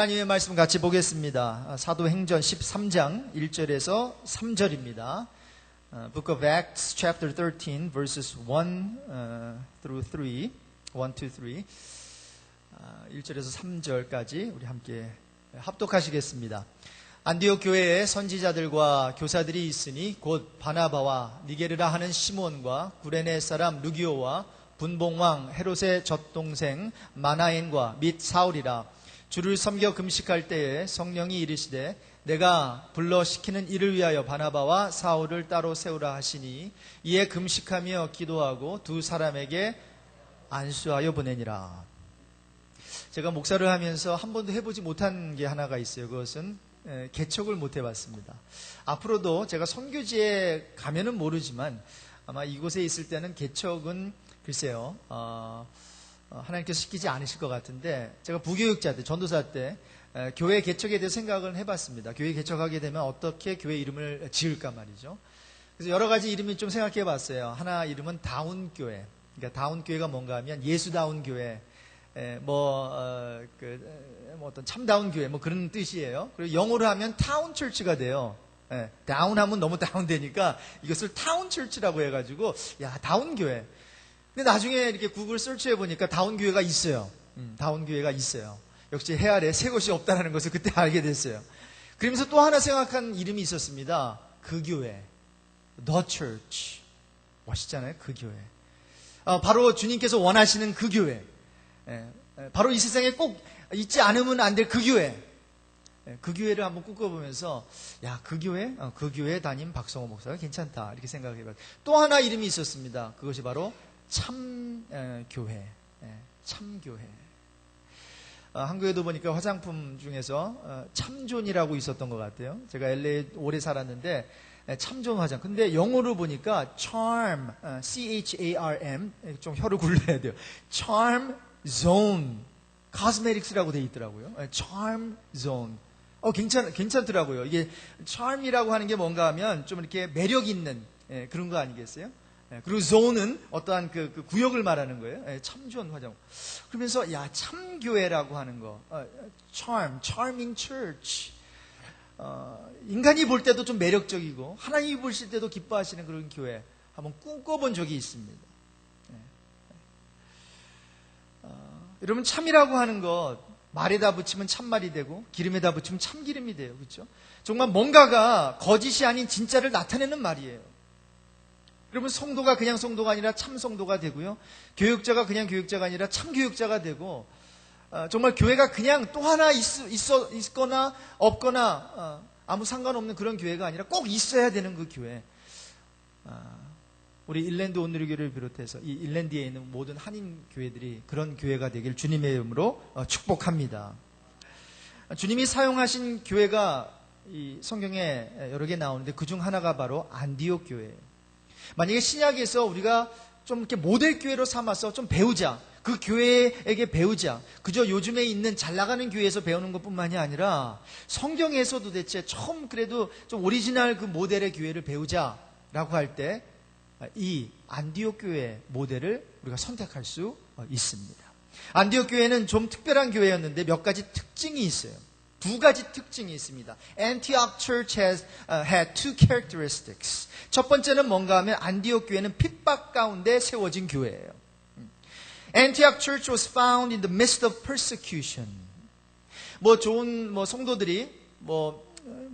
하나님의 말씀 같이 보겠습니다. 사도행전 13장 1절에서 3절입니다. Book of Acts chapter 13 verses 1 through 3, 1 to 3. 1절에서 3절까지 우리 함께 합독하시겠습니다. 안디옥 교회에 선지자들과 교사들이 있으니 곧 바나바와 니게르라 하는 시몬과 구레네 사람 루기오와 분봉왕 헤롯의 젖동생 마나엔과 및 사울이라. 주를 섬겨 금식할 때에 성령이 이르시되 내가 불러 시키는 이를 위하여 바나바와 사울을 따로 세우라 하시니 이에 금식하며 기도하고 두 사람에게 안수하여 보내니라. 제가 목사를 하면서 한 번도 해보지 못한 게 하나가 있어요. 그것은 개척을 못 해봤습니다. 앞으로도 제가 선교지에 가면은 모르지만 아마 이곳에 있을 때는 개척은 글쎄요 하나님께서 시키지 않으실 것 같은데, 제가 부교육자 때, 전도사 때 교회 개척에 대해 생각을 해봤습니다. 교회 개척하게 되면 어떻게 교회 이름을 지을까 말이죠. 그래서 여러 가지 이름이 좀 생각해 봤어요. 하나 이름은 다운교회. 그러니까 다운교회가 뭔가 하면 예수다운 교회, 어떤 참다운 교회, 그런 뜻이에요. 그리고 영어로 하면 타운 철치가 돼요. 다운하면 너무 다운되니까 이것을 타운 철치라고 해가지고, 야, 다운교회. 근데 나중에 이렇게 구글 설치해 보니까 다운교회가 있어요. 다운교회가 있어요. 역시 해 아래 새 것이 없다는 것을 그때 알게 됐어요. 그러면서 또 하나 생각한 이름이 있었습니다. 그 교회. The Church. 멋있잖아요. 그 교회. 바로 주님께서 원하시는 그 교회. 바로 이 세상에 꼭 있지 않으면 안 될 그 교회. 그 교회를 한번 꿈꿔보면서, 야, 그 교회? 그 교회 담임 박성호 목사가 괜찮다. 이렇게 생각해봤어요. 또 하나 이름이 있었습니다. 그것이 바로 참교회. 참교회. 한국에도 보니까 화장품 중에서 참존이라고 있었던 것 같아요. 제가 LA에 오래 살았는데 참존 화장. 근데 영어로 보니까 charm, C-H-A-R-M, 좀 혀를 굴려야 돼요. charm zone, cosmetics라고 되어 있더라고요. charm zone. 괜찮더라고요. 이게 charm이라고 하는 게 뭔가 하면 좀 이렇게 매력 있는 그런 거 아니겠어요? 그리고 zone은 어떠한 그 구역을 말하는 거예요. 참존 화장. 그러면서 야, 참교회라고 하는 거, charming church. 인간이 볼 때도 좀 매력적이고 하나님이 보실 때도 기뻐하시는 그런 교회 한번 꿈꿔본 적이 있습니다. 여러분, 참이라고 하는 것 말에다 붙이면 참말이 되고 기름에다 붙이면 참기름이 돼요. 그렇죠? 정말 뭔가가 거짓이 아닌 진짜를 나타내는 말이에요. 여러분, 성도가 그냥 성도가 아니라 참 성도가 되고요. 교육자가 그냥 교육자가 아니라 참 교육자가 되고, 정말 교회가 그냥 또 하나 있거나 없거나 아무 상관없는 그런 교회가 아니라 꼭 있어야 되는 그 교회. 우리 일랜드 온누리교회를 비롯해서 이 일랜드에 있는 모든 한인 교회들이 그런 교회가 되길 주님의 이름으로 축복합니다. 주님이 사용하신 교회가 이 성경에 여러 개 나오는데 그중 하나가 바로 안디옥 교회예요. 만약에 신약에서 우리가 좀 이렇게 모델 교회로 삼아서 좀 배우자, 그 교회에게 배우자, 그저 요즘에 있는 잘 나가는 교회에서 배우는 것뿐만이 아니라 성경에서 도대체 처음 그래도 좀 오리지널 그 모델의 교회를 배우자라고 할 때 이 안디옥 교회 모델을 우리가 선택할 수 있습니다. 안디옥 교회는 좀 특별한 교회였는데 몇 가지 특징이 있어요. 두 가지 특징이 있습니다. Antioch Church had two characteristics. 첫 번째는 뭔가 하면 안디옥 교회는 핍박 가운데 세워진 교회예요. Antioch Church was found in the midst of persecution. 좋은 성도들이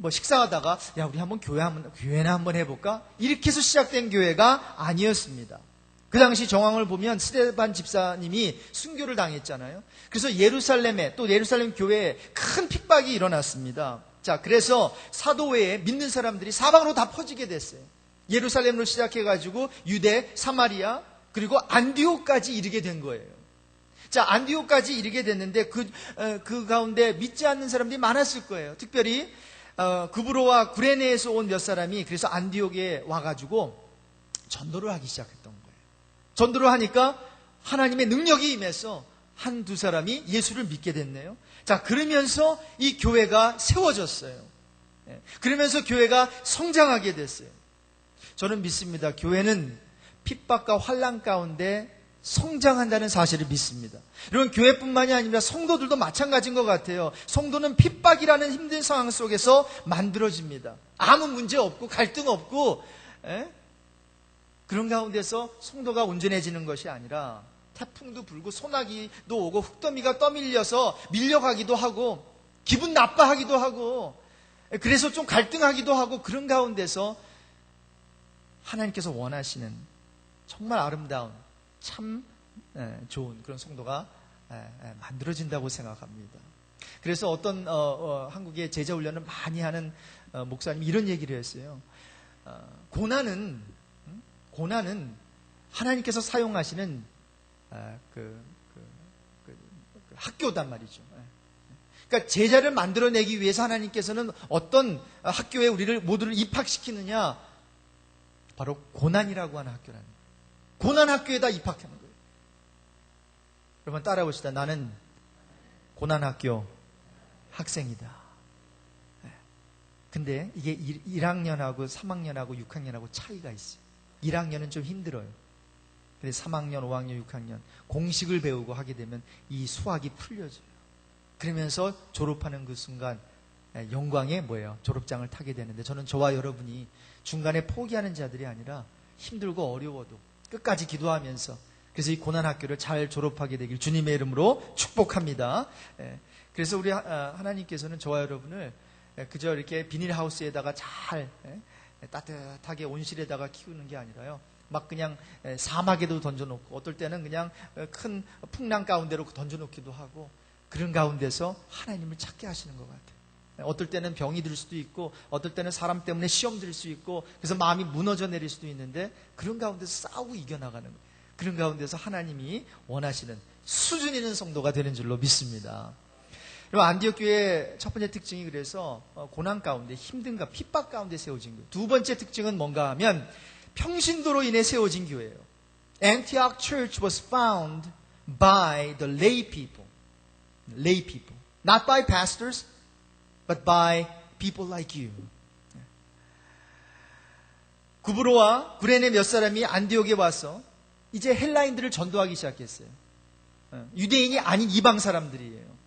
식사하다가 야, 우리 한번 교회나 한번 해볼까? 이렇게 해서 시작된 교회가 아니었습니다. 그 당시 정황을 보면 스데반 집사님이 순교를 당했잖아요. 그래서 또 예루살렘 교회에 큰 핍박이 일어났습니다. 자, 그래서 사도회에 믿는 사람들이 사방으로 다 퍼지게 됐어요. 예루살렘으로 시작해가지고 유대, 사마리아, 그리고 안디옥까지 이르게 된 거예요. 자, 안디옥까지 이르게 됐는데 그 가운데 믿지 않는 사람들이 많았을 거예요. 특별히 구브로와 구레네에서 온 몇 사람이 그래서 안디옥에 와가지고 전도를 하기 시작했던 거예요. 전도를 하니까 하나님의 능력이 임해서 한두 사람이 예수를 믿게 됐네요. 자, 그러면서 이 교회가 세워졌어요. 그러면서 교회가 성장하게 됐어요. 저는 믿습니다. 교회는 핍박과 환난 가운데 성장한다는 사실을 믿습니다. 이런 교회뿐만이 아니라 성도들도 마찬가지인 것 같아요. 성도는 핍박이라는 힘든 상황 속에서 만들어집니다. 아무 문제 없고 갈등 없고 그런 가운데서 성도가 온전해지는 것이 아니라 태풍도 불고 소나기도 오고 흙더미가 떠밀려서 밀려가기도 하고 기분 나빠하기도 하고 그래서 좀 갈등하기도 하고 그런 가운데서 하나님께서 원하시는 정말 아름다운 참 좋은 그런 성도가 만들어진다고 생각합니다. 그래서 어떤 한국의 제자훈련을 많이 하는 목사님이 이런 얘기를 했어요. 고난은 하나님께서 사용하시는 학교단 말이죠. 그러니까 제자를 만들어내기 위해서 하나님께서는 어떤 학교에 우리를 모두를 입학시키느냐? 바로 고난이라고 하는 학교라는 거예요. 고난 학교에다 입학하는 거예요. 여러분 따라해봅시다. 나는 고난 학교 학생이다. 근데 이게 1학년하고 3학년하고 6학년하고 차이가 있어요. 1학년은 좀 힘들어요. 근데 3학년, 5학년, 6학년 공식을 배우고 하게 되면 이 수학이 풀려져요. 그러면서 졸업하는 그 순간 영광의 졸업장을 타게 되는데 저는 저와 여러분이 중간에 포기하는 자들이 아니라 힘들고 어려워도 끝까지 기도하면서 그래서 이 고난학교를 잘 졸업하게 되길 주님의 이름으로 축복합니다. 그래서 우리 하나님께서는 저와 여러분을 그저 이렇게 비닐하우스에다가 잘 따뜻하게 온실에다가 키우는 게 아니라요. 막 그냥 사막에도 던져놓고 어떨 때는 그냥 큰 풍랑 가운데로 던져놓기도 하고 그런 가운데서 하나님을 찾게 하시는 것 같아요. 어떨 때는 병이 들 수도 있고 어떨 때는 사람 때문에 시험 들 수 있고 그래서 마음이 무너져 내릴 수도 있는데 그런 가운데서 싸우고 이겨나가는 거예요. 그런 가운데서 하나님이 원하시는 수준 있는 성도가 되는 줄로 믿습니다. 그리고 안디옥 교회의 첫 번째 특징이 그래서 고난 가운데 힘든가 핍박 가운데 세워진 거예요. 두 번째 특징은 뭔가 하면 평신도로 인해 세워진 교회예요. Antioch Church was found by the lay people. Not by pastors, but by people like you. 구브로와 구레네 몇 사람이 안디옥에 와서 이제 헬라인들을 전도하기 시작했어요. 유대인이 아닌 이방 사람들이에요.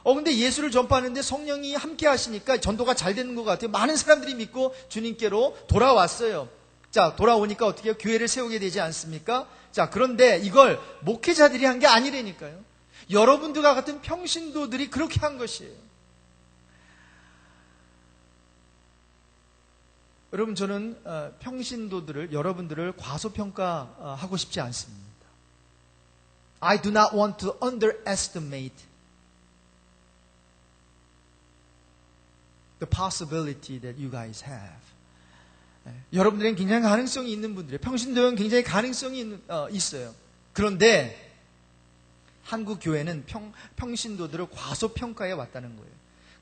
근데 예수를 전파하는데 성령이 함께 하시니까 전도가 잘 되는 것 같아요. 많은 사람들이 믿고 주님께로 돌아왔어요. 자, 돌아오니까 어떻게 해요? 교회를 세우게 되지 않습니까? 자, 그런데 이걸 목회자들이 한 게 아니라니까요. 여러분들과 같은 평신도들이 그렇게 한 것이에요. 여러분, 저는 평신도들을, 여러분들을 과소평가하고 싶지 않습니다. I do not want to underestimate the possibility that you guys have. 여러분들은 굉장히 가능성이 있는 분들이에요. 평신도는 굉장히 가능성이 있어요. 그런데 한국 교회는 평신도들을 과소평가해 왔다는 거예요.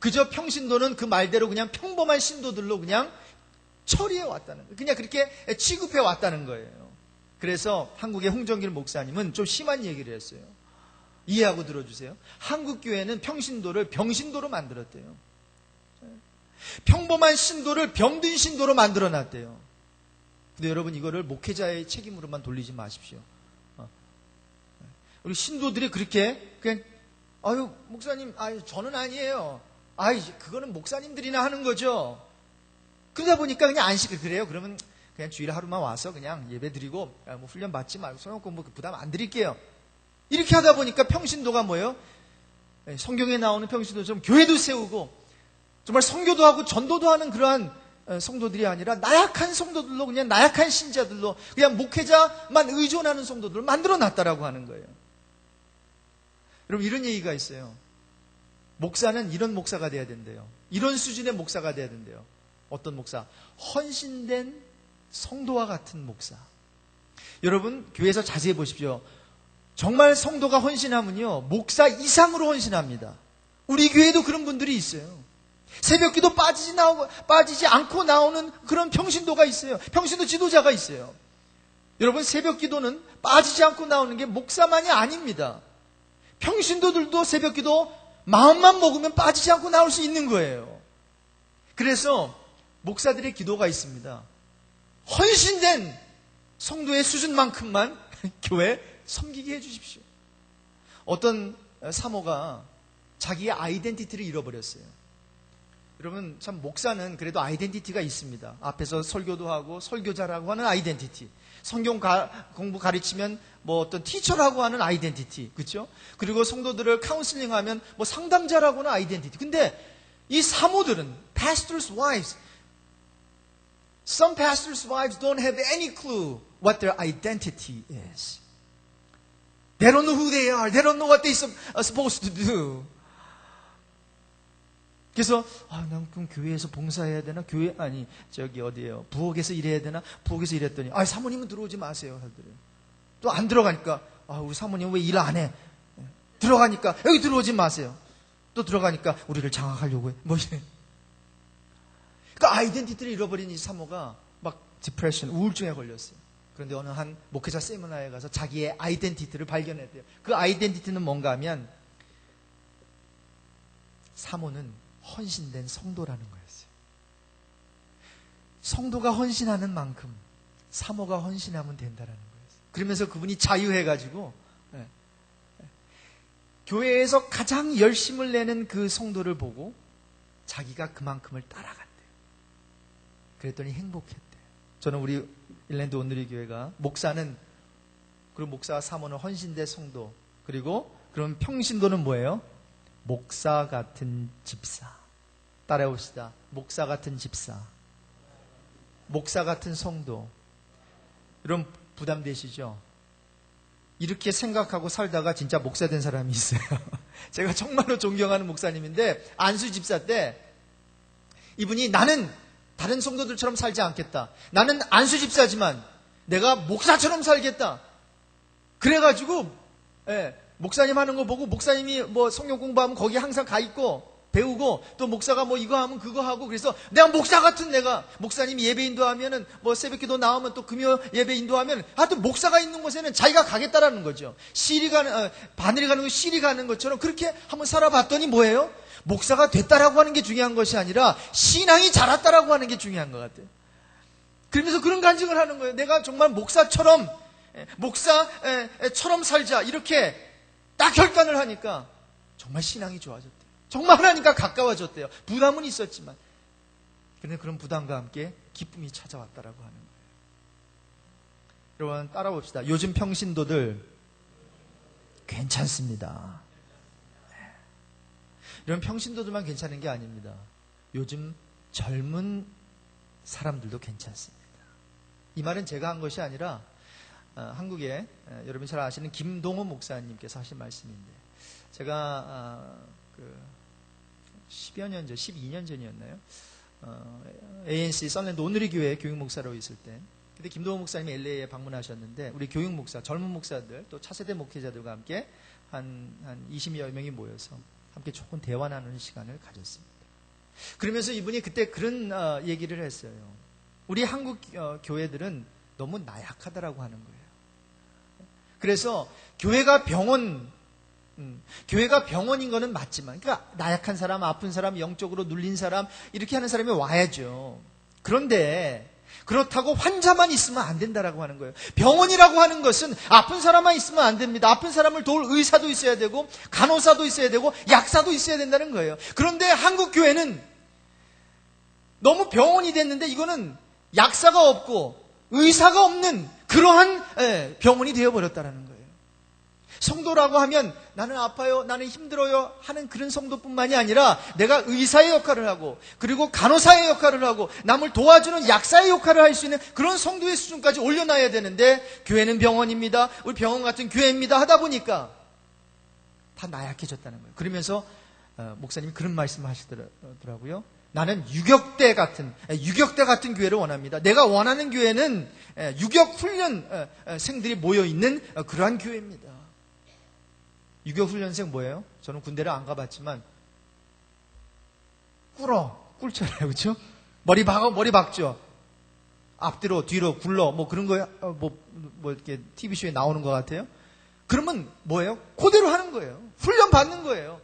그저 평신도는 그 말대로 그냥 평범한 신도들로 그냥 처리해 왔다는 거예요. 그냥 그렇게 취급해 왔다는 거예요. 그래서 한국의 홍정길 목사님은 좀 심한 얘기를 했어요. 이해하고 들어주세요. 한국 교회는 평신도를 병신도로 만들었대요. 평범한 신도를 병든 신도로 만들어놨대요. 근데 여러분 이거를 목회자의 책임으로만 돌리지 마십시오. 우리 신도들이 그렇게 그냥 목사님 저는 아니에요. 그거는 목사님들이나 하는 거죠. 그러다 보니까 그냥 안식 그래요. 그러면 그냥 주일에 하루만 와서 그냥 예배 드리고 훈련 받지 말고 성경 공부 부담 안 드릴게요. 이렇게 하다 보니까 평신도가 뭐예요? 성경에 나오는 평신도처럼 교회도 세우고 정말 선교도 하고 전도도 하는 그러한 성도들이 아니라 나약한 성도들로 그냥 나약한 신자들로 그냥 목회자만 의존하는 성도들을 만들어놨다라고 하는 거예요. 여러분 이런 얘기가 있어요. 목사는 이런 목사가 돼야 된대요. 이런 수준의 목사가 돼야 된대요. 어떤 목사? 헌신된 성도와 같은 목사. 여러분 교회에서 자세히 보십시오. 정말 성도가 헌신하면요 목사 이상으로 헌신합니다. 우리 교회도 그런 분들이 있어요. 새벽기도 빠지지 않고 나오는 그런 평신도가 있어요. 평신도 지도자가 있어요. 여러분 새벽기도는 빠지지 않고 나오는 게 목사만이 아닙니다. 평신도들도 새벽기도 마음만 먹으면 빠지지 않고 나올 수 있는 거예요. 그래서 목사들의 기도가 있습니다. 헌신된 성도의 수준만큼만 교회 섬기게 해주십시오. 어떤 사모가 자기의 아이덴티티를 잃어버렸어요. 여러분, 참 목사는 그래도 아이덴티티가 있습니다. 앞에서 설교도 하고 설교자라고 하는 아이덴티티, 성경 공부 가르치면 뭐 어떤 티처라고 하는 아이덴티티, 그렇죠? 그리고 성도들을 카운슬링하면 뭐 상담자라고 하는 아이덴티티. 근데 이 사모들은 pastors' wives, some pastors' wives don't have any clue what their identity is. They don't know who they are. They don't know what they're supposed to do. 그래서 난 그럼 교회에서 봉사해야 되나? 어디예요? 부엌에서 일해야 되나? 부엌에서 일했더니 사모님은 들어오지 마세요 하더래요. 또 안 들어가니까 우리 사모님 왜 일 안 해? 들어가니까 여기 들어오지 마세요. 또 들어가니까 우리를 장악하려고 해. 뭐 이래. 그러니까 아이덴티티를 잃어버린 이 사모가 막 디프레션, 우울증에 걸렸어요. 그런데 어느 한 목회자 세미나에 가서 자기의 아이덴티티를 발견했대요. 그 아이덴티티는 뭔가 하면 사모는 헌신된 성도라는 거였어요. 성도가 헌신하는 만큼 사모가 헌신하면 된다라는 거였어요. 그러면서 그분이 자유해가지고 교회에서 가장 열심을 내는 그 성도를 보고 자기가 그만큼을 따라간대요. 그랬더니 행복했대요. 저는 우리 일랜드 온누리 교회가 목사는, 그리고 목사와 사모는 헌신된 성도, 그리고 그럼 평신도는 뭐예요? 목사 같은 집사. 따라해봅시다. 목사 같은 집사. 목사 같은 성도. 여러분 부담되시죠? 이렇게 생각하고 살다가 진짜 목사 된 사람이 있어요. 제가 정말로 존경하는 목사님인데, 안수 집사 때 이분이 나는 다른 성도들처럼 살지 않겠다. 나는 안수 집사지만 내가 목사처럼 살겠다. 그래가지고 목사님 하는 거 보고 목사님이 뭐 성경 공부하면 거기 항상 가 있고 배우고, 또 목사가 뭐 이거 하면 그거 하고, 그래서 내가 목사 같은 내가 목사님이 예배 인도하면은 뭐 새벽기도 나오면 또 금요 예배 인도하면 하여튼 목사가 있는 곳에는 자기가 가겠다라는 거죠. 바늘이 가는 거 실이 가는 것처럼 그렇게 한번 살아봤더니 뭐예요? 목사가 됐다라고 하는 게 중요한 것이 아니라 신앙이 자랐다라고 하는 게 중요한 것 같아요. 그러면서 그런 간증을 하는 거예요. 내가 정말 목사처럼 살자, 이렇게 딱 결단을 하니까 정말 신앙이 좋아졌대요. 정말 하나님과 가까워졌대요. 부담은 있었지만. 그런데 그런 부담과 함께 기쁨이 찾아왔다라고 하는 거예요. 여러분 따라봅시다. 요즘 평신도들 괜찮습니다. 이런 평신도들만 괜찮은 게 아닙니다. 요즘 젊은 사람들도 괜찮습니다. 이 말은 제가 한 것이 아니라 한국에 여러분이 잘 아시는 김동호 목사님께서 하신 말씀인데, 제가 10여 년 전, 12년 전이었나요? ANC 썬랜드 온누리 교회 교육 목사로 있을 때, 그때 김동호 목사님이 LA에 방문하셨는데 우리 교육 목사, 젊은 목사들 또 차세대 목회자들과 함께 한 20여 명이 모여서 함께 조금 대화 나누는 시간을 가졌습니다. 그러면서 이분이 그때 그런 얘기를 했어요. 우리 한국 교회들은 너무 나약하다라고 하는 거예요. 그래서 교회가 병원인 거는 맞지만, 그러니까 나약한 사람, 아픈 사람, 영적으로 눌린 사람, 이렇게 하는 사람이 와야죠. 그런데 그렇다고 환자만 있으면 안 된다라고 하는 거예요. 병원이라고 하는 것은 아픈 사람만 있으면 안 됩니다. 아픈 사람을 도울 의사도 있어야 되고 간호사도 있어야 되고 약사도 있어야 된다는 거예요. 그런데 한국 교회는 너무 병원이 됐는데 이거는 약사가 없고 의사가 없는 그러한 병원이 되어버렸다는 거예요. 성도라고 하면 나는 아파요, 나는 힘들어요 하는 그런 성도뿐만이 아니라 내가 의사의 역할을 하고, 그리고 간호사의 역할을 하고, 남을 도와주는 약사의 역할을 할 수 있는 그런 성도의 수준까지 올려놔야 되는데, 교회는 병원입니다, 우리 병원 같은 교회입니다 하다 보니까 다 나약해졌다는 거예요. 그러면서 목사님이 그런 말씀을 하시더라고요. 나는 유격대 같은 교회를 원합니다. 내가 원하는 교회는 유격 훈련생들이 모여있는 그러한 교회입니다. 유격훈련생 뭐예요? 저는 군대를 안 가봤지만 꿀잖아요, 그렇죠? 머리 박죠. 앞뒤로 뒤로 굴러 뭐 그런 거야, 뭐 이렇게 TV 쇼에 나오는 것 같아요. 그러면 뭐예요? 그대로 하는 거예요. 훈련 받는 거예요.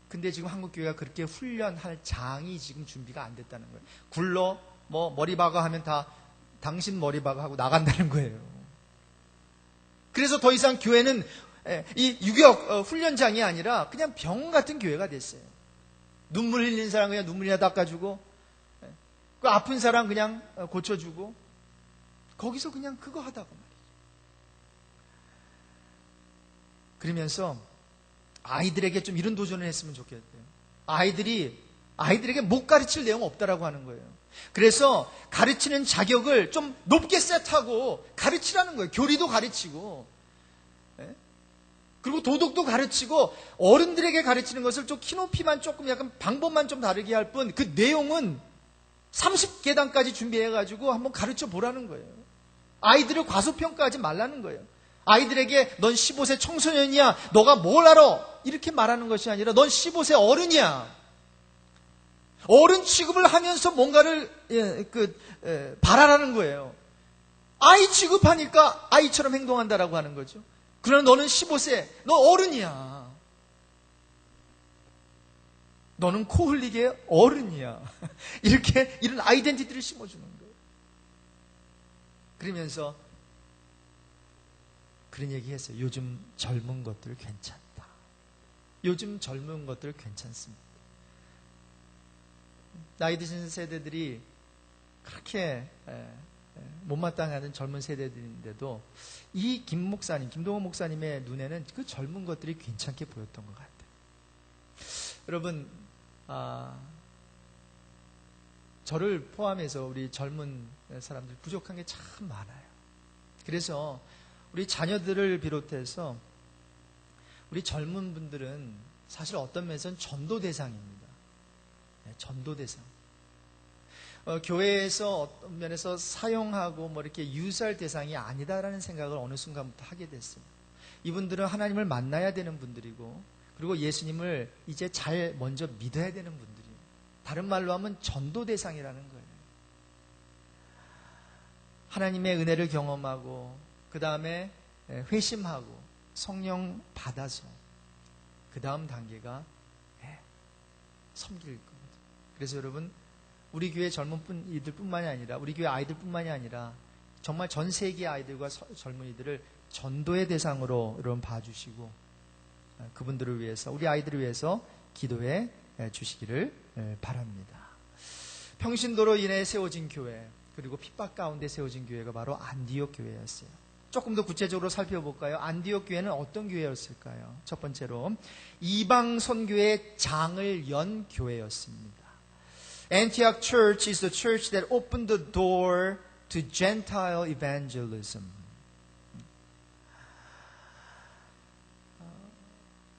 근데 지금 한국 교회가 그렇게 훈련할 장이 지금 준비가 안 됐다는 거예요. 굴러 뭐 머리 박아 하면 다 당신 머리 박아 하고 나간다는 거예요. 그래서 더 이상 교회는 이 유격 훈련장이 아니라 그냥 병원 같은 교회가 됐어요. 눈물 흘리는 사람 그냥 눈물이나 닦아주고, 그 아픈 사람 그냥 고쳐주고, 거기서 그냥 그거 하다가 말이죠. 그러면서 아이들에게 좀 이런 도전을 했으면 좋겠대요. 아이들에게 못 가르칠 내용 없다라고 하는 거예요. 그래서 가르치는 자격을 좀 높게 세트하고 가르치라는 거예요. 교리도 가르치고, 그리고 도덕도 가르치고, 어른들에게 가르치는 것을 좀 키높이만 조금 약간 방법만 좀 다르게 할 뿐, 그 내용은 30계단까지 준비해가지고 한번 가르쳐 보라는 거예요. 아이들을 과소평가하지 말라는 거예요. 아이들에게 넌 15세 청소년이야, 너가 뭘 알아? 이렇게 말하는 것이 아니라 넌 15세 어른이야. 어른 취급을 하면서 뭔가를 바라라는 거예요. 아이 취급하니까 아이처럼 행동한다라고 하는 거죠. 그러나 너는 15세, 너 어른이야. 너는 코 흘리게 어른이야. 이렇게 이런 아이덴티티를 심어주는 거예요. 그러면서 그런 얘기 했어요. 요즘 젊은 것들 괜찮다. 요즘 젊은 것들 괜찮습니다. 나이 드신 세대들이 그렇게 못마땅하는 젊은 세대들인데도 이 김동원 목사님의 눈에는 그 젊은 것들이 괜찮게 보였던 것 같아요. 여러분, 저를 포함해서 우리 젊은 사람들 부족한 게 참 많아요. 그래서 우리 자녀들을 비롯해서 우리 젊은 분들은 사실 어떤 면에서는 전도 대상입니다. 전도 대상. 교회에서 어떤 면에서 사용하고 뭐 이렇게 유사할 대상이 아니다라는 생각을 어느 순간부터 하게 됐어요. 이분들은 하나님을 만나야 되는 분들이고, 그리고 예수님을 이제 잘 먼저 믿어야 되는 분들이에요. 다른 말로 하면 전도 대상이라는 거예요. 하나님의 은혜를 경험하고, 그 다음에 회심하고, 성령 받아서, 그 다음 단계가 섬길 거예요. 그래서 여러분, 우리 교회 젊은 이들뿐만이 아니라, 우리 교회 아이들뿐만이 아니라 정말 전 세계 아이들과 젊은이들을 전도의 대상으로 여러분 봐주시고, 그분들을 위해서, 우리 아이들을 위해서 기도해 주시기를 바랍니다. 평신도로 인해 세워진 교회, 그리고 핍박 가운데 세워진 교회가 바로 안디옥 교회였어요. 조금 더 구체적으로 살펴볼까요? 안디옥 교회는 어떤 교회였을까요? 첫 번째로 이방 선교의 장을 연 교회였습니다. Antioch Church is the church that opened the door to Gentile evangelism.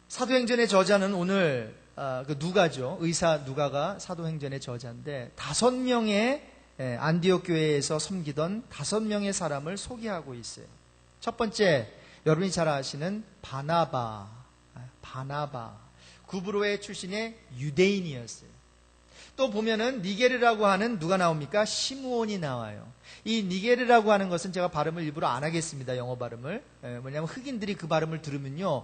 사도행전의 저자는 오늘 누가죠. 의사 누가가 사도행전의 저자인데 5명의 안디옥 교회에서 섬기던 5명의 사람을 소개하고 있어요. 첫 번째, 여러분이 잘 아시는 바나바. 구브로의 출신의 유대인이었어요. 또 보면은 니게르라고 하는 누가 나옵니까? 시므온이 나와요. 이 니게르라고 하는 것은 제가 발음을 일부러 안 하겠습니다. 영어 발음을. 뭐냐면 흑인들이 그 발음을 들으면요,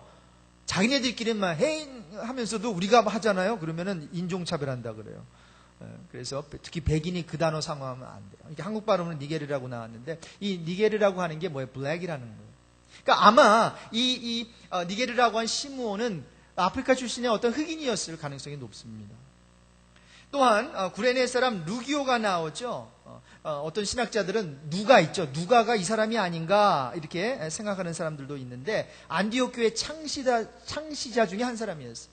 자기네들끼리만 헤이 하면서도 우리가 하잖아요. 그러면은 인종차별한다 그래요. 그래서 특히 백인이 그 단어 사용하면 안 돼요. 이게 한국 발음은 니게르라고 나왔는데, 이 니게르라고 하는 게 뭐예요? 블랙이라는 거예요. 그러니까 아마 이 니게르라고 한 시므온은 아프리카 출신의 어떤 흑인이었을 가능성이 높습니다. 또한 구레네 사람 루기오가 나오죠. 어떤 신학자들은 누가 있죠. 누가가 이 사람이 아닌가 이렇게 생각하는 사람들도 있는데, 안디옥 교회 창시자 중에 한 사람이었어요.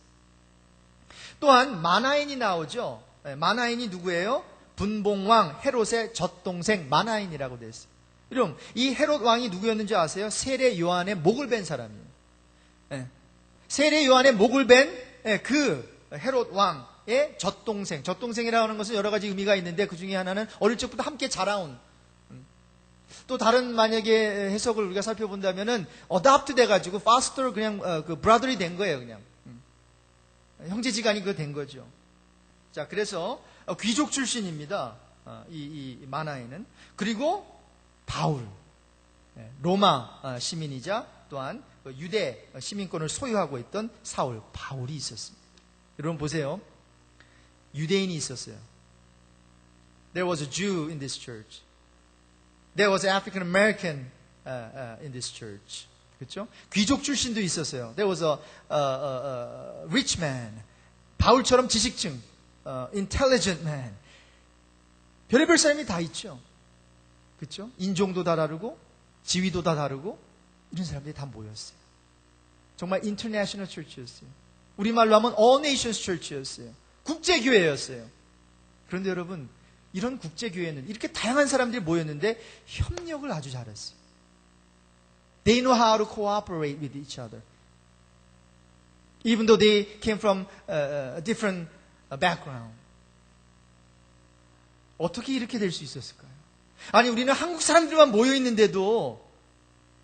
또한 마나인이 나오죠. 마나인이 누구예요? 분봉왕 헤롯의 젖동생 마나인이라고 되어 있어요. 여러분, 이 헤롯 왕이 누구였는지 아세요? 세례 요한의 목을 벤 사람이에요. 세례 요한의 목을 벤 그 헤롯 왕의 젖동생. 젖동생이라고 하는 것은 여러 가지 의미가 있는데, 그 중에 하나는 어릴 적부터 함께 자라온, 또 다른 만약에 해석을 우리가 살펴본다면은 어답트 돼가지고 파스터로 그냥 그 브라더리 된 거예요. 그냥 형제지간이 그거 된 거죠. 자, 그래서 귀족 출신입니다. 이 마나에는. 그리고 바울, 로마 시민이자 또한 유대 시민권을 소유하고 있던 사울, 바울이 있었습니다. 여러분 보세요. 유대인이 있었어요. There was a Jew in this church. There was an African American in this church. 그렇죠? 귀족 출신도 있었어요. There was a rich man. 바울처럼 지식층, intelligent man. 별의별 사람이 다 있죠. 그렇죠? 인종도 다 다르고 지위도 다 다르고 이런 사람들이 다 모였어요. 정말 international church였어요. 우리말로 하면 all nations church였어요. 국제교회였어요. 그런데 여러분, 이런 국제교회는 이렇게 다양한 사람들이 모였는데 협력을 아주 잘했어요. They know how to cooperate with each other. Even though they came from a different background. 어떻게 이렇게 될 수 있었을까요? 아니, 우리는 한국 사람들만 모여 있는데도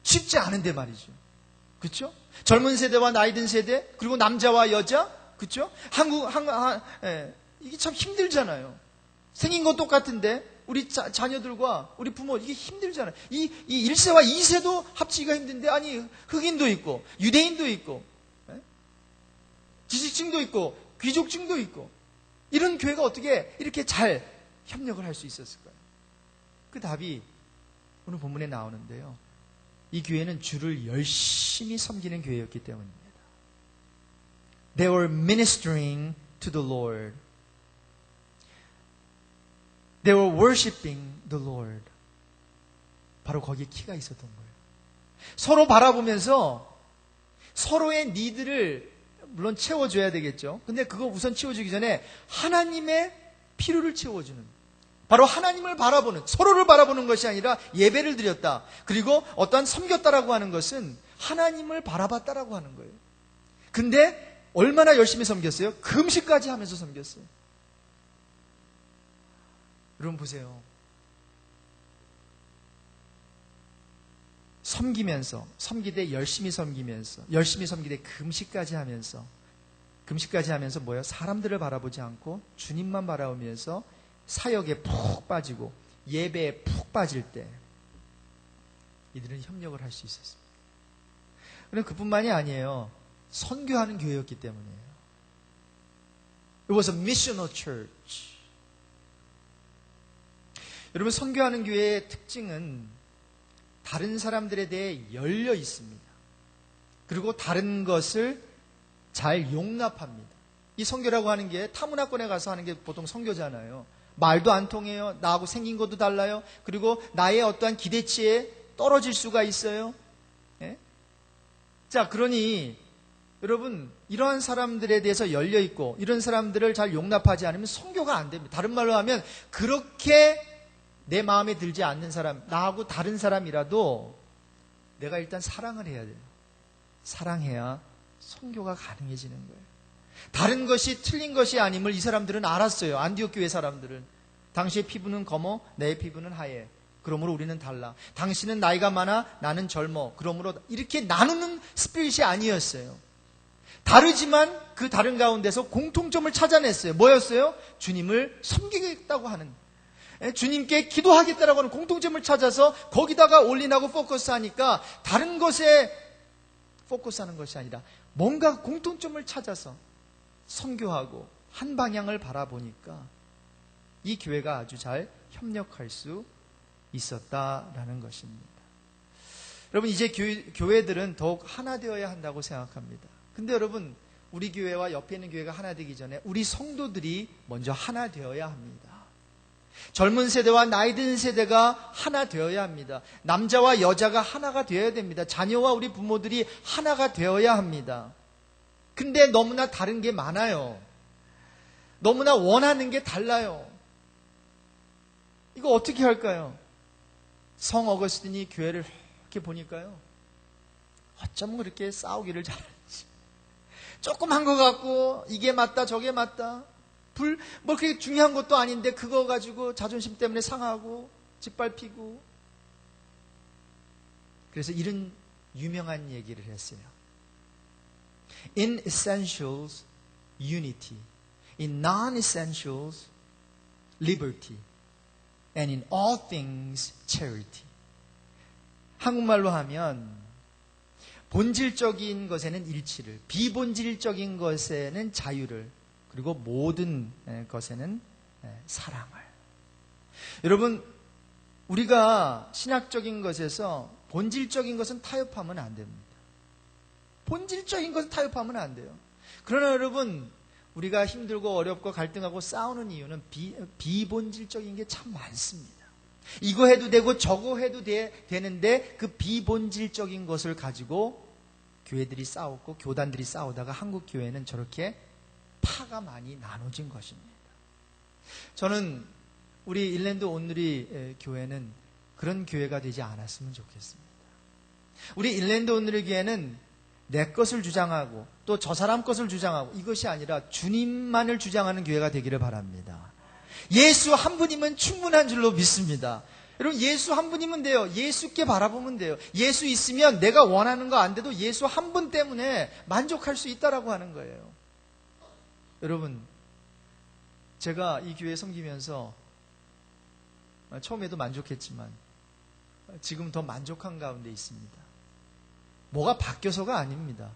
쉽지 않은데 말이죠. 그렇죠? 젊은 세대와 나이 든 세대, 그리고 남자와 여자, 그렇죠? 이게 참 힘들잖아요. 생긴 건 똑같은데 우리 자녀들과 우리 부모 이게 힘들잖아요. 이 1세와 2세도 합치기가 힘든데, 아니, 흑인도 있고 유대인도 있고 지식층도 있고 귀족층도 있고, 이런 교회가 어떻게 이렇게 잘 협력을 할 수 있었을까요? 그 답이 오늘 본문에 나오는데요. 이 교회는 주를 열심히 섬기는 교회였기 때문입니다. They were ministering to the Lord. They were worshiping the Lord. 바로 거기에 키가 있었던 거예요. 서로 바라보면서 서로의 니드를 물론 채워줘야 되겠죠. 근데 그거 우선 채워주기 전에 하나님의 필요를 채워주는, 바로 하나님을 바라보는, 서로를 바라보는 것이 아니라 예배를 드렸다. 그리고 어떠한 섬겼다라고 하는 것은 하나님을 바라봤다라고 하는 거예요. 근데 얼마나 열심히 섬겼어요? 금식까지 하면서 섬겼어요. 여러분 보세요. 섬기되 열심히 섬기되 금식까지 하면서 뭐예요? 사람들을 바라보지 않고 주님만 바라보면서 사역에 푹 빠지고 예배에 푹 빠질 때 이들은 협력을 할 수 있었습니다. 그런데 그뿐만이 아니에요. 선교하는 교회였기 때문이에요. It was a missional church. 여러분, 선교하는 교회의 특징은 다른 사람들에 대해 열려 있습니다. 그리고 다른 것을 잘 용납합니다. 이 선교라고 하는 게 타문화권에 가서 하는 게 보통 선교잖아요. 말도 안 통해요. 나하고 생긴 것도 달라요. 그리고 나의 어떠한 기대치에 떨어질 수가 있어요. 예? 자, 그러니 여러분, 이러한 사람들에 대해서 열려 있고 이런 사람들을 잘 용납하지 않으면 선교가 안 됩니다. 다른 말로 하면 그렇게 내 마음에 들지 않는 사람, 나하고 다른 사람이라도 내가 일단 사랑을 해야 돼요. 사랑해야 선교가 가능해지는 거예요. 다른 것이 틀린 것이 아님을 이 사람들은 알았어요. 안디옥 교회 사람들은. 당신의 피부는 검어, 내 피부는 하얘. 그러므로 우리는 달라. 당신은 나이가 많아, 나는 젊어. 그러므로 이렇게 나누는 스피릿이 아니었어요. 다르지만 그 다른 가운데서 공통점을 찾아냈어요. 뭐였어요? 주님을 섬기겠다고 하는, 주님께 기도하겠다라고 하는 공통점을 찾아서 거기다가 올인하고 포커스하니까 다른 것에 포커스하는 것이 아니라 뭔가 공통점을 찾아서 선교하고 한 방향을 바라보니까 이 교회가 아주 잘 협력할 수 있었다라는 것입니다. 여러분, 이제 교회들은 더욱 하나 되어야 한다고 생각합니다. 근데 여러분, 우리 교회와 옆에 있는 교회가 하나 되기 전에 우리 성도들이 먼저 하나 되어야 합니다. 젊은 세대와 나이 든 세대가 하나 되어야 합니다. 남자와 여자가 하나가 되어야 됩니다. 자녀와 우리 부모들이 하나가 되어야 합니다. 근데 너무나 다른 게 많아요. 너무나 원하는 게 달라요. 이거 어떻게 할까요? 성 어거스틴이 교회를 이렇게 보니까요, 어쩜 그렇게 싸우기를 잘하는지. 조금 한 것 같고 이게 맞다 저게 맞다, 뭐 그렇게 중요한 것도 아닌데 그거 가지고 자존심 때문에 상하고 짓밟히고. 그래서 이런 유명한 얘기를 했어요. In essentials, unity. In non-essentials, liberty. And in all things, charity. 한국말로 하면 본질적인 것에는 일치를, 비본질적인 것에는 자유를, 그리고 모든 것에는 사랑을. 여러분, 우리가 신학적인 것에서 본질적인 것은 타협하면 안 됩니다. 본질적인 것을 타협하면 안 돼요. 그러나 여러분, 우리가 힘들고 어렵고 갈등하고 싸우는 이유는 비본질적인 게 참 많습니다. 이거 해도 되고 저거 해도 되는데 그 비본질적인 것을 가지고 교회들이 싸웠고 교단들이 싸우다가 한국 교회는 저렇게 파가 많이 나눠진 것입니다. 저는 우리 일랜드 온누리 교회는 그런 교회가 되지 않았으면 좋겠습니다. 우리 일랜드 온누리 교회는 내 것을 주장하고 또 저 사람 것을 주장하고 이것이 아니라 주님만을 주장하는 교회가 되기를 바랍니다. 예수 한 분이면 충분한 줄로 믿습니다. 여러분, 예수 한 분이면 돼요. 예수께 바라보면 돼요. 예수 있으면 내가 원하는 거 안 돼도 예수 한 분 때문에 만족할 수 있다라고 하는 거예요. 여러분, 제가 이 교회 섬기면서 처음에도 만족했지만 지금 더 만족한 가운데 있습니다. 뭐가 바뀌어서가 아닙니다.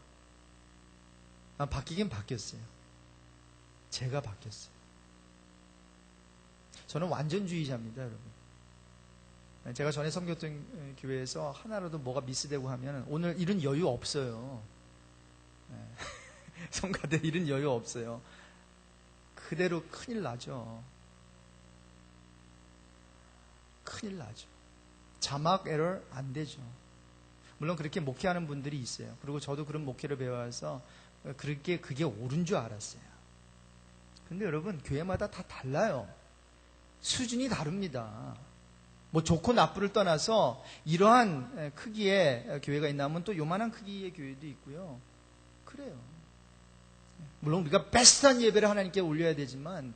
바뀌긴 바뀌었어요. 제가 바뀌었어요. 저는 완전주의자입니다, 여러분. 제가 전에 섬겼던 교회에서 하나라도 뭐가 미스되고 하면 오늘 이런 여유 없어요. 성가대 이런 여유 없어요. 그대로 큰일 나죠. 큰일 나죠. 자막 에러 안 되죠. 물론 그렇게 목회하는 분들이 있어요. 그리고 저도 그런 목회를 배워서 그게 옳은 줄 알았어요. 근데 여러분, 교회마다 다 달라요. 수준이 다릅니다. 뭐 좋고 나쁘를 떠나서 이러한 크기의 교회가 있나 하면 또 요만한 크기의 교회도 있고요. 그래요. 물론 우리가 베스트한 예배를 하나님께 올려야 되지만,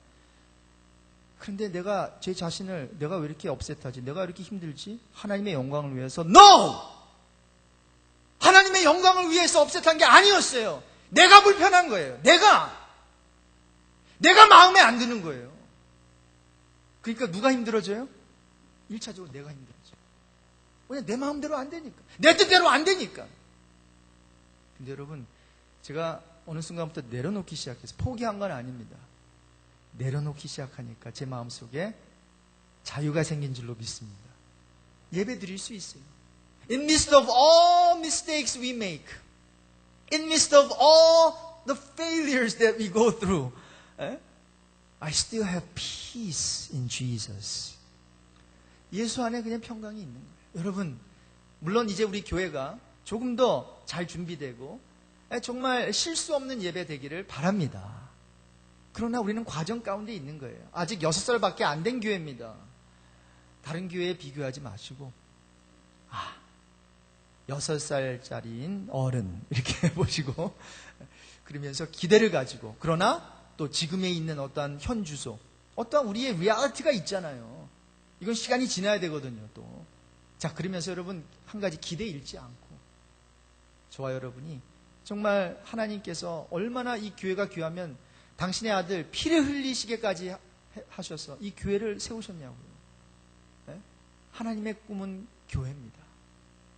그런데 내가 제 자신을 내가 왜 이렇게 업셋하지? 내가 왜 이렇게 힘들지? 하나님의 영광을 위해서 NO! 하나님의 영광을 위해서 업셋한 게 아니었어요. 내가 불편한 거예요. 내가 마음에 안 드는 거예요. 그러니까 누가 힘들어져요? 1차적으로 내가 힘들어져요. 왜냐? 내 마음대로 안 되니까. 내 뜻대로 안 되니까. 근데 여러분, 제가 어느 순간부터 내려놓기 시작해서 포기한 건 아닙니다. 내려놓기 시작하니까 제 마음속에 자유가 생긴 줄로 믿습니다. 예배 드릴 수 있어요. In midst of all mistakes we make, in midst of all the failures that we go through, I still have peace in Jesus. 예수 안에 그냥 평강이 있는 거예요. 여러분, 물론 이제 우리 교회가 조금 더 잘 준비되고 정말 실수 없는 예배 되기를 바랍니다. 그러나 우리는 과정 가운데 있는 거예요. 아직 6살밖에 안 된 교회입니다. 다른 교회에 비교하지 마시고 6살짜리인 어른 이렇게 보시고 그러면서 기대를 가지고, 그러나 또 지금에 있는 어떠한 현 주소, 어떠한 우리의 리얼리티가 있잖아요. 이건 시간이 지나야 되거든요. 또 자, 그러면서 여러분, 한 가지 기대 잃지 않고 저와 여러분이 정말 하나님께서 얼마나 이 교회가 귀하면 당신의 아들 피를 흘리시게까지 하셔서 이 교회를 세우셨냐고요. 네? 하나님의 꿈은 교회입니다.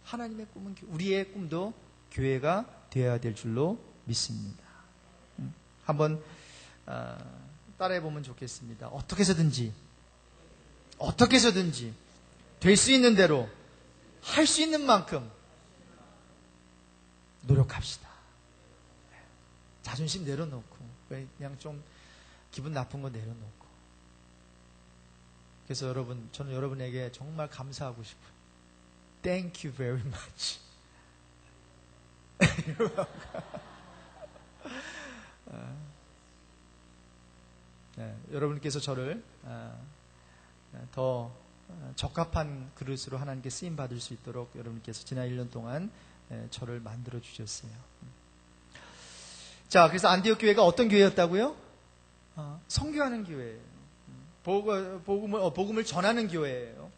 하나님의 꿈은 우리의 꿈도 교회가 되어야 될 줄로 믿습니다. 한번 따라해 보면 좋겠습니다. 어떻게 해서든지 될 수 있는 대로 할 수 있는 만큼 노력합시다. 자존심 내려놓고 그냥 좀 기분 나쁜 거 내려놓고. 그래서 여러분, 저는 여러분에게 정말 감사하고 싶어요. Thank you very much. 여러분께서 저를 더 적합한 그릇으로 하나님께 쓰임 받을 수 있도록 여러분께서 지난 1년 동안 저를 만들어 주셨어요. 자, 그래서 안디옥 교회가 어떤 교회였다고요? 선교하는 교회예요. 복음을 전하는 교회예요.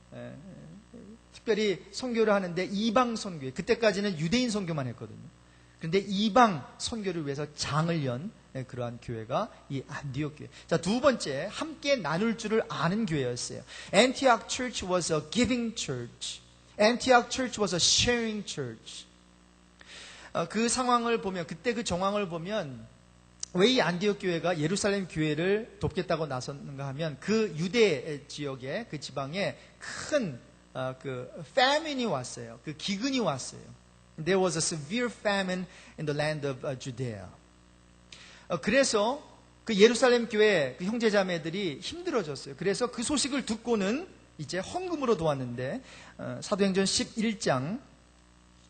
특별히 선교를 하는데 이방 선교회, 그때까지는 유대인 선교만 했거든요. 그런데 이방 선교를 위해서 장을 연 그러한 교회가 이 안디옥 교회. 자, 두 번째, 함께 나눌 줄을 아는 교회였어요. Antioch Church was a giving church. Antioch Church was a sharing church. 그 상황을 보면, 그때 그 정황을 보면 왜 이 안디옥 교회가 예루살렘 교회를 돕겠다고 나섰는가 하면 그 유대 지역에, 그 지방에 큰 그 패민이 왔어요. 그 기근이 왔어요. There was a severe famine in the land of Judea. 그래서 그 예루살렘 교회 그 형제자매들이 힘들어졌어요. 그래서 그 소식을 듣고는 이제 헌금으로 도왔는데 사도행전 11장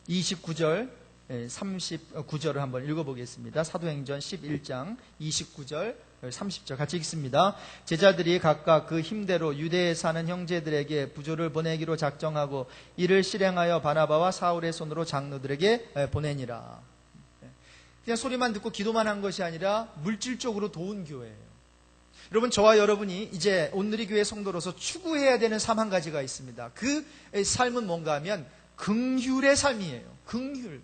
29절 39절을 한번 읽어보겠습니다. 사도행전 11장 29절 30절 같이 읽습니다. 제자들이 각각 그 힘대로 유대에 사는 형제들에게 부조를 보내기로 작정하고 이를 실행하여 바나바와 사울의 손으로 장로들에게 보내니라. 그냥 소리만 듣고 기도만 한 것이 아니라 물질적으로 도운 교회예요. 여러분, 저와 여러분이 이제 온누리 교회 성도로서 추구해야 되는 삶 한 가지가 있습니다. 그 삶은 뭔가 하면 긍휼의 삶이에요. 긍휼.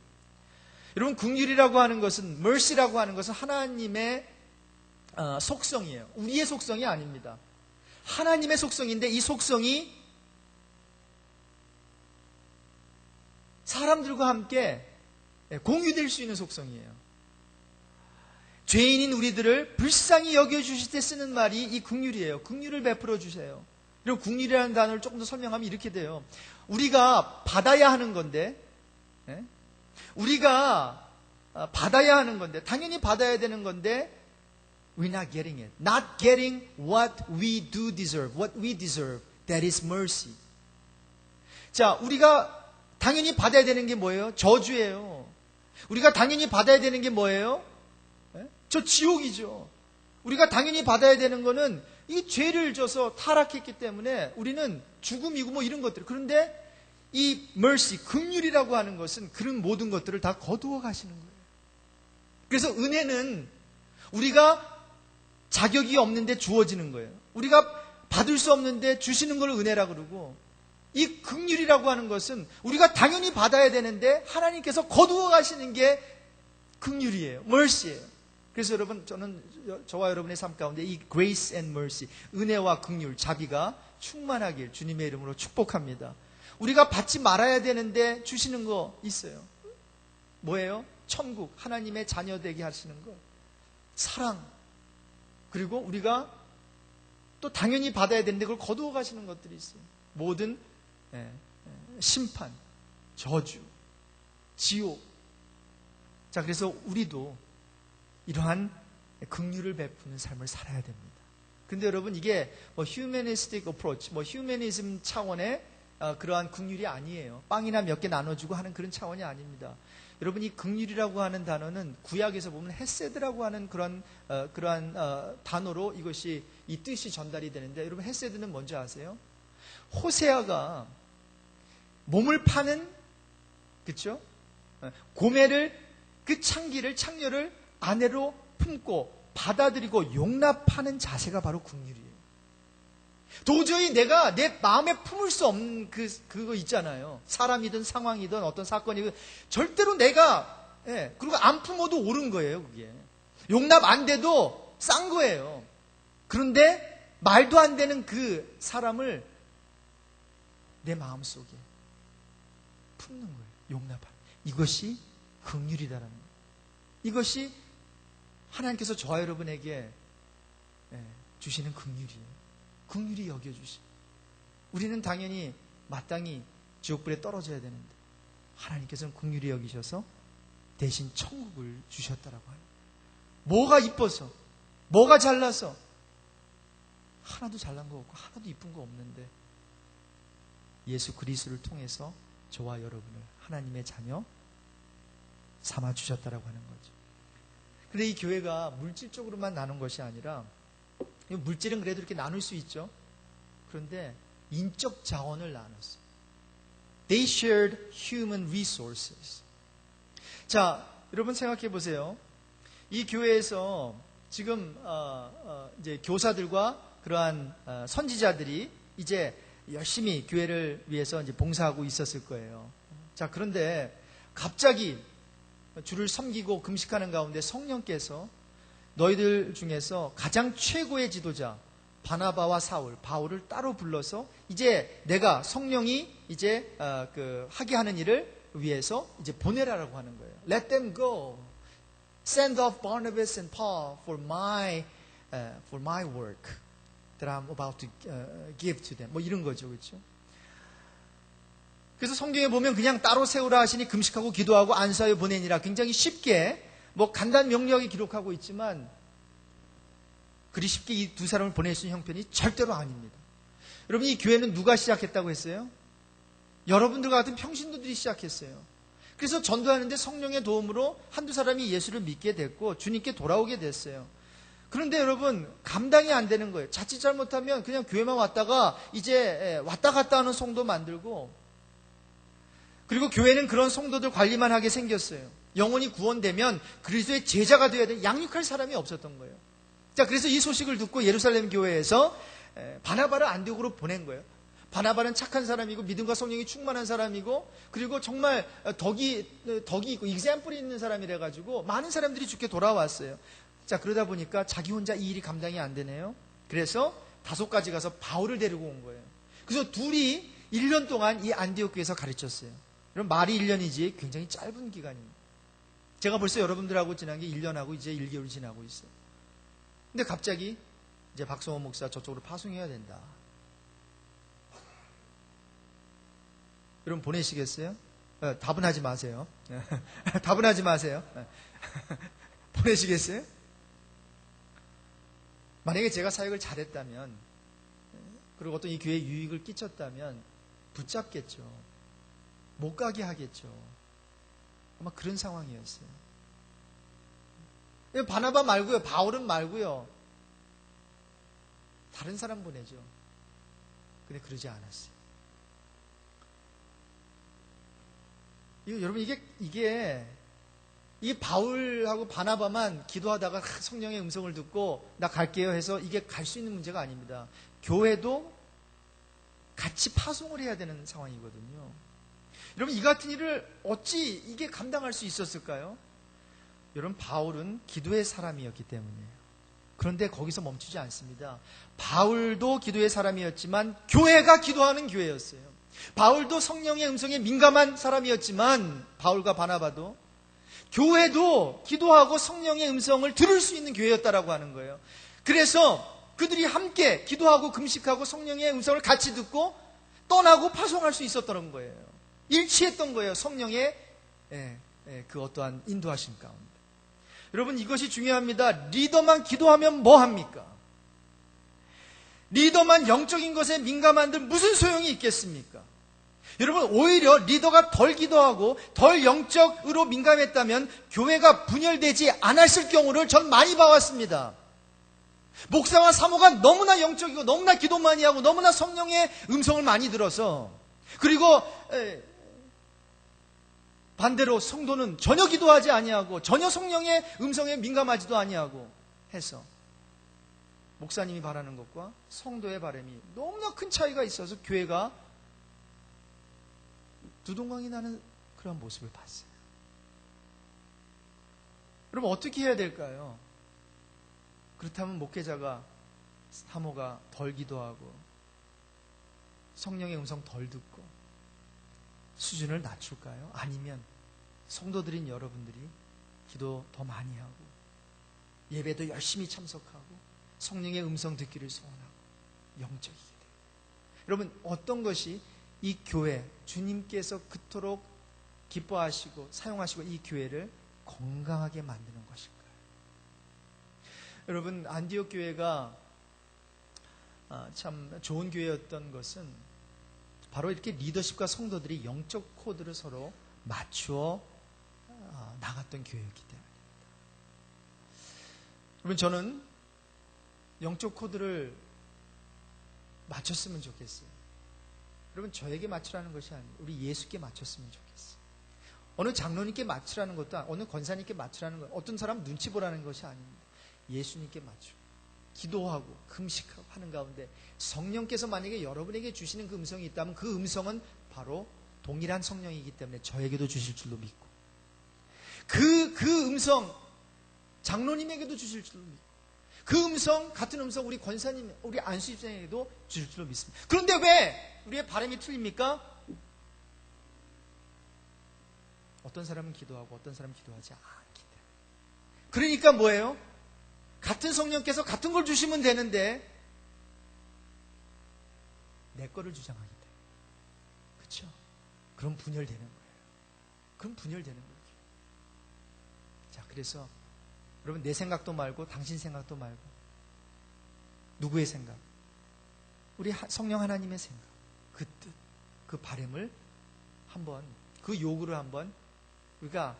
여러분, 긍휼이라고 하는 것은, mercy라고 하는 것은 하나님의 속성이에요. 우리의 속성이 아닙니다. 하나님의 속성인데 이 속성이 사람들과 함께 공유될 수 있는 속성이에요. 죄인인 우리들을 불쌍히 여겨주실 때 쓰는 말이 이 긍휼이에요. 긍휼을 베풀어 주세요. 그리고 긍휼이라는 단어를 조금 더 설명하면 이렇게 돼요. 우리가 받아야 하는 건데, 우리가 받아야 하는 건데, 당연히 받아야 되는 건데, we're not getting it. Not getting what we do deserve. What we deserve. That is mercy. 자, 우리가 당연히 받아야 되는 게 뭐예요? 저주예요. 우리가 당연히 받아야 되는 게 뭐예요? 저 지옥이죠. 우리가 당연히 받아야 되는 거는 이 죄를 져서 타락했기 때문에 우리는 죽음이고 뭐 이런 것들. 그런데 이 mercy, 긍휼이라고 하는 것은 그런 모든 것들을 다 거두어 가시는 거예요. 그래서 은혜는 우리가 자격이 없는데 주어지는 거예요. 우리가 받을 수 없는데 주시는 걸 은혜라 그러고, 이 긍휼이라고 하는 것은 우리가 당연히 받아야 되는데 하나님께서 거두어 가시는 게 긍휼이에요. mercy예요. 그래서 여러분, 저와 여러분의 삶 가운데 이 grace and mercy, 은혜와 긍휼, 자비가 충만하길 주님의 이름으로 축복합니다. 우리가 받지 말아야 되는데 주시는 거 있어요. 뭐예요? 천국, 하나님의 자녀 되게 하시는 것, 사랑, 그리고 우리가 또 당연히 받아야 되는데 그걸 거두어 가시는 것들이 있어요. 모든 심판, 저주, 지옥. 자, 그래서 우리도 이러한 긍휼을 베푸는 삶을 살아야 됩니다. 근데 여러분, 이게 humanistic approach, 휴머니즘 차원의 그러한 긍휼이 아니에요. 빵이나 몇 개 나눠주고 하는 그런 차원이 아닙니다. 여러분, 이 긍휼이라고 하는 단어는 구약에서 보면 헤세드라고 하는 그러한 단어로 이것이 이 뜻이 전달이 되는데, 여러분, 헤세드는 뭔지 아세요? 호세아가 몸을 파는, 그렇죠? 고매를, 그 창녀를 아내로 품고 받아들이고 용납하는 자세가 바로 긍휼이에요. 도저히 내가 내 마음에 품을 수 없는 그거 있잖아요. 사람이든 상황이든 어떤 사건이든 절대로 내가, 그리고 안 품어도 옳은 거예요, 그게. 용납 안 돼도 싼 거예요. 그런데 말도 안 되는 그 사람을 내 마음속에 품는 거예요. 용납하는. 이것이 긍휼이다라는 거예요. 이것이 하나님께서 저와 여러분에게 주시는 긍휼이에요. 긍휼히 여겨주시. 우리는 당연히 마땅히 지옥불에 떨어져야 되는데 하나님께서는 긍휼히 여기셔서 대신 천국을 주셨다라고 하는. 뭐가 이뻐서, 뭐가 잘나서, 하나도 잘난 거 없고 하나도 이쁜 거 없는데 예수 그리스도를 통해서 저와 여러분을 하나님의 자녀 삼아 주셨다라고 하는 거죠. 근데 이 교회가 물질적으로만 나눈 것이 아니라, 물질은 그래도 이렇게 나눌 수 있죠. 그런데 인적 자원을 나눴어요. They shared human resources. 자, 여러분 생각해 보세요. 이 교회에서 지금 이제 교사들과 그러한 선지자들이 이제 열심히 교회를 위해서 이제 봉사하고 있었을 거예요. 자, 그런데 갑자기 주를 섬기고 금식하는 가운데 성령께서 너희들 중에서 가장 최고의 지도자 바나바와 사울, 바울을 따로 불러서 이제 내가 성령이 이제 하게 하는 일을 위해서 이제 보내라라고 하는 거예요. Let them go. Send off Barnabas and Paul for my work that I'm about to give to them. 뭐 이런 거죠, 그렇죠? 그래서 성경에 보면 그냥 따로 세우라 하시니 금식하고 기도하고 안수하여 보내니라 굉장히 쉽게 간단 명료하게 기록하고 있지만 그리 쉽게 이 두 사람을 보낼 수 있는 형편이 절대로 아닙니다. 여러분, 이 교회는 누가 시작했다고 했어요? 여러분들과 같은 평신도들이 시작했어요. 그래서 전도하는데 성령의 도움으로 한두 사람이 예수를 믿게 됐고 주님께 돌아오게 됐어요. 그런데 여러분, 감당이 안 되는 거예요. 자칫 잘못하면 그냥 교회만 왔다가 이제 왔다 갔다 하는 성도 만들고, 그리고 교회는 그런 성도들 관리만 하게 생겼어요. 영혼이 구원되면 그리스도의 제자가 되어야 되는, 양육할 사람이 없었던 거예요. 자, 그래서 이 소식을 듣고 예루살렘 교회에서 바나바를 안디옥으로 보낸 거예요. 바나바는 착한 사람이고 믿음과 성령이 충만한 사람이고, 그리고 정말 덕이 있고 example이 있는 사람이라 가지고 많은 사람들이 주께 돌아왔어요. 자, 그러다 보니까 자기 혼자 이 일이 감당이 안 되네요. 그래서 다소까지 가서 바울을 데리고 온 거예요. 그래서 둘이 1년 동안 이 안디옥 교회에서 가르쳤어요. 그럼 말이 1년이지 굉장히 짧은 기간입니다. 제가 벌써 여러분들하고 지난 게 1년하고 이제 1개월이 지나고 있어요. 근데 갑자기 이제 박성호 목사 저쪽으로 파송해야 된다. 여러분 보내시겠어요? 답은 하지 마세요. 답은 하지 마세요. 보내시겠어요? 만약에 제가 사역을 잘했다면, 그리고 어떤 이 교회에 유익을 끼쳤다면 붙잡겠죠. 못 가게 하겠죠. 아마 그런 상황이었어요. 바나바 말고요, 바울은 말고요, 다른 사람 보내죠. 근데 그러지 않았어요. 여러분, 이게 바울하고 바나바만 기도하다가 성령의 음성을 듣고 나 갈게요 해서 이게 갈 수 있는 문제가 아닙니다. 교회도 같이 파송을 해야 되는 상황이거든요. 여러분, 이 같은 일을 어찌 이게 감당할 수 있었을까요? 여러분, 바울은 기도의 사람이었기 때문이에요. 그런데 거기서 멈추지 않습니다. 바울도 기도의 사람이었지만 교회가 기도하는 교회였어요. 바울도 성령의 음성에 민감한 사람이었지만, 바울과 바나바도 교회도 기도하고 성령의 음성을 들을 수 있는 교회였다라고 하는 거예요. 그래서 그들이 함께 기도하고 금식하고 성령의 음성을 같이 듣고 떠나고 파송할 수 있었던 거예요. 일치했던 거예요. 성령의 그 어떠한 인도하심 가운데. 여러분, 이것이 중요합니다. 리더만 기도하면 뭐 합니까? 리더만 영적인 것에 민감한들 무슨 소용이 있겠습니까? 여러분, 오히려 리더가 덜 기도하고 덜 영적으로 민감했다면 교회가 분열되지 않았을 경우를 전 많이 봐왔습니다. 목사와 사모가 너무나 영적이고 너무나 기도 많이 하고 너무나 성령의 음성을 많이 들어서, 그리고 반대로 성도는 전혀 기도하지 아니하고 전혀 성령의 음성에 민감하지도 아니하고 해서 목사님이 바라는 것과 성도의 바람이 너무나 큰 차이가 있어서 교회가 두동강이 나는 그런 모습을 봤어요. 여러분, 어떻게 해야 될까요? 그렇다면 목회자가, 사모가 덜 기도하고 성령의 음성 덜 듣고 수준을 낮출까요? 아니면 성도들인 여러분들이 기도 더 많이 하고 예배도 열심히 참석하고 성령의 음성 듣기를 소원하고 영적이게 돼요. 여러분, 어떤 것이 이 교회, 주님께서 그토록 기뻐하시고 사용하시고 이 교회를 건강하게 만드는 것일까요? 여러분, 안디옥 교회가 참 좋은 교회였던 것은 바로 이렇게 리더십과 성도들이 영적 코드를 서로 맞추어 나갔던 교회였기 때문입니다. 여러분, 저는 영적 코드를 맞췄으면 좋겠어요. 여러분, 저에게 맞추라는 것이 아니고 우리 예수께 맞췄으면 좋겠어요. 어느 장로님께 맞추라는 것도, 어느 권사님께 맞추라는 것, 어떤 사람 눈치 보라는 것이 아닙니다. 예수님께 맞추고 기도하고 금식하고 하는 가운데 성령께서 만약에 여러분에게 주시는 그 음성이 있다면 그 음성은 바로 동일한 성령이기 때문에 저에게도 주실 줄로 믿고, 그 음성 장로님에게도 주실 줄로 믿고, 그 음성, 같은 음성 우리 권사님, 우리 안수집사님에게도 주실 줄로 믿습니다. 그런데 왜 우리의 바람이 틀립니까? 어떤 사람은 기도하고 어떤 사람은 기도하지 않기 때문에. 그러니까 뭐예요? 같은 성령께서 같은 걸 주시면 되는데 내 거를 주장하기 때문에. 그렇죠? 그럼 분열되는 거예요. 그럼 분열되는 거예요. 자, 그래서 여러분 내 생각도 말고 당신 생각도 말고 누구의 생각? 우리 성령 하나님의 생각, 그 뜻, 그 바람을 한번, 그 요구를 한번 우리가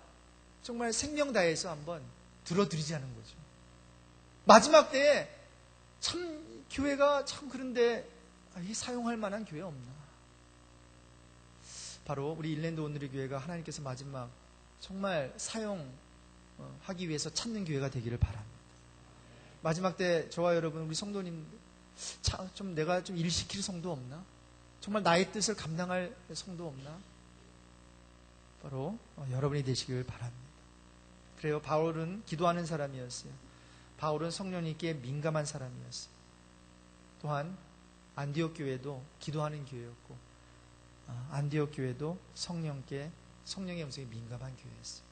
정말 생명 다해서 한번 들어드리자는 거죠. 마지막 때에 참 교회가 참 그런데 이 사용할 만한 교회 없나? 바로 우리 일랜드 오늘의 교회가 하나님께서 마지막 정말 사용하기 위해서 찾는 교회가 되기를 바랍니다. 마지막 때 저와 여러분 우리 성도님 좀 내가 좀 일시킬 성도 없나? 정말 나의 뜻을 감당할 성도 없나? 바로 여러분이 되시길 바랍니다. 그래요. 바울은 기도하는 사람이었어요. 바울은 성령님께 민감한 사람이었어요. 또한 안디옥 교회도 기도하는 교회였고 안디옥 교회도 성령의 음성에 민감한 교회였어요.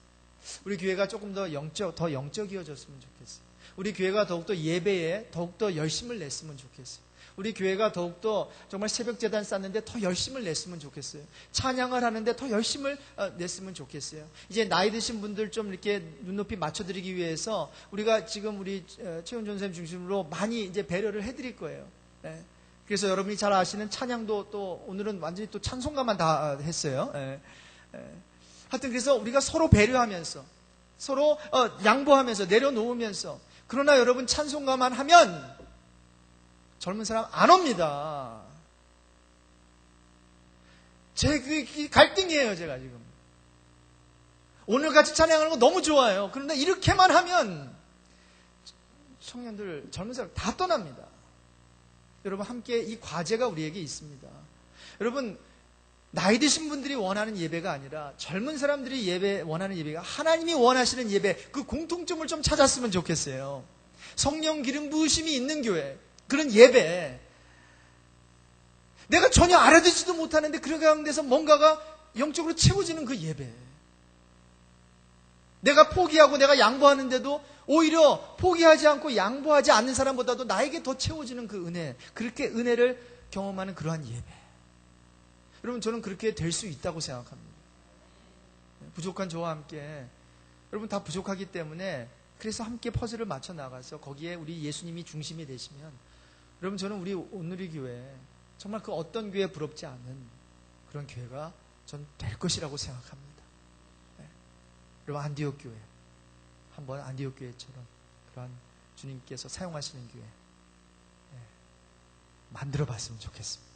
우리 교회가 조금 더 영적이어졌으면 좋겠어요. 우리 교회가 더욱더 예배에 더욱더 열심을 냈으면 좋겠어요. 우리 교회가 더욱더 정말 새벽 제단 쌓는데 더 열심을 냈으면 좋겠어요. 찬양을 하는데 더 열심을 냈으면 좋겠어요. 이제 나이 드신 분들 좀 이렇게 눈높이 맞춰드리기 위해서 우리가 지금 우리 최훈 전사님 중심으로 많이 이제 배려를 해드릴 거예요. 네. 그래서 여러분이 잘 아시는 찬양도 또 오늘은 완전히 또 찬송가만 다 했어요. 하여튼 그래서 우리가 서로 배려하면서 서로 양보하면서 내려놓으면서 그러나 여러분 찬송가만 하면 젊은 사람 안 옵니다. 제 그 갈등이에요, 제가 지금. 오늘 같이 찬양하는 거 너무 좋아요. 그런데 이렇게만 하면 청년들, 젊은 사람 다 떠납니다. 여러분 함께 이 과제가 우리에게 있습니다. 여러분 나이 드신 분들이 원하는 예배가 아니라 젊은 사람들이 원하는 예배가 하나님이 원하시는 예배, 그 공통점을 좀 찾았으면 좋겠어요. 성령 기름 부으심이 있는 교회, 그런 예배. 내가 전혀 알아듣지도 못하는데 그 가운데서 뭔가가 영적으로 채워지는 그 예배. 내가 포기하고 내가 양보하는데도 오히려 포기하지 않고 양보하지 않는 사람보다도 나에게 더 채워지는 그 은혜, 그렇게 은혜를 경험하는 그러한 예배. 여러분 저는 그렇게 될 수 있다고 생각합니다. 부족한 저와 함께 여러분 다 부족하기 때문에 그래서 함께 퍼즐을 맞춰 나가서 거기에 우리 예수님이 중심이 되시면 여러분 저는 우리 오늘의 교회 정말 그 어떤 교회에 부럽지 않은 그런 교회가 전 될 것이라고 생각합니다. 네. 여러분 안디옥 교회 한번 안디옥 교회처럼 그러한 주님께서 사용하시는 교회 만들어 봤으면 좋겠습니다.